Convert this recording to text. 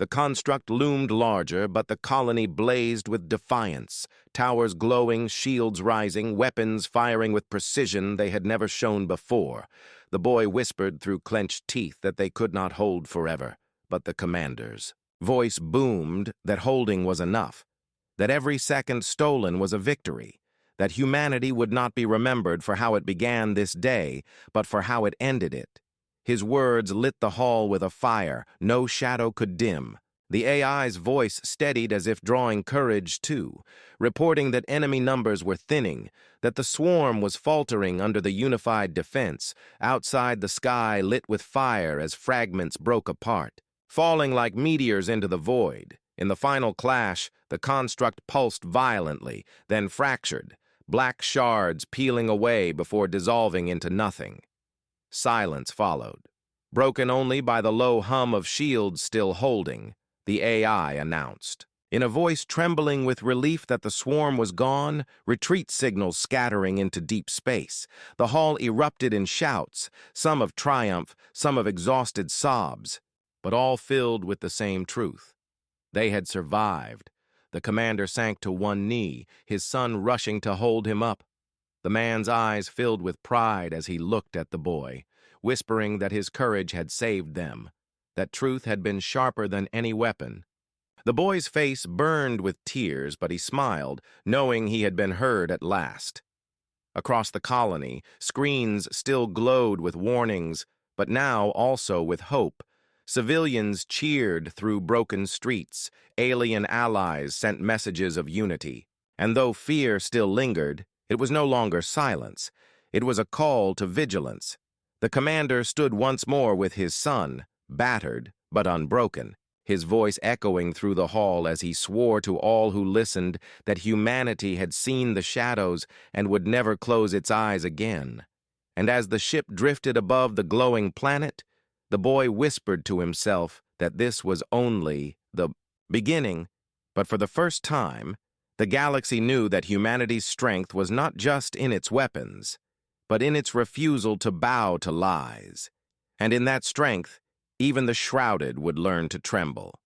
The construct loomed larger, but the colony blazed with defiance, towers glowing, shields rising, weapons firing with precision they had never shown before. The boy whispered through clenched teeth that they could not hold forever, but the commander's voice boomed that holding was enough, that every second stolen was a victory, that humanity would not be remembered for how it began this day, but for how it ended it. His words lit the hall with a fire no shadow could dim. The AI's voice steadied as if drawing courage too, reporting that enemy numbers were thinning, that the swarm was faltering under the unified defense. Outside, the sky lit with fire as fragments broke apart, falling like meteors into the void. In the final clash, the construct pulsed violently, then fractured, black shards peeling away before dissolving into nothing. Silence followed, broken only by the low hum of shields still holding. The AI announced, in a voice trembling with relief that the swarm was gone, retreat signals scattering into deep space. The hall erupted in shouts, some of triumph, some of exhausted sobs, but all filled with the same truth. They had survived. The commander sank to one knee, his son rushing to hold him up. The man's eyes filled with pride as he looked at the boy, whispering that his courage had saved them, that truth had been sharper than any weapon. The boy's face burned with tears, but he smiled, knowing he had been heard at last. Across the colony, screens still glowed with warnings, but now also with hope. Civilians cheered through broken streets, alien allies sent messages of unity. And though fear still lingered, it was no longer silence. It was a call to vigilance. The commander stood once more with his son, battered but unbroken, his voice echoing through the hall as he swore to all who listened that humanity had seen the shadows and would never close its eyes again. And as the ship drifted above the glowing planet, the boy whispered to himself that this was only the beginning, but for the first time, the galaxy knew that humanity's strength was not just in its weapons, but in its refusal to bow to lies. And in that strength, even the shrouded would learn to tremble.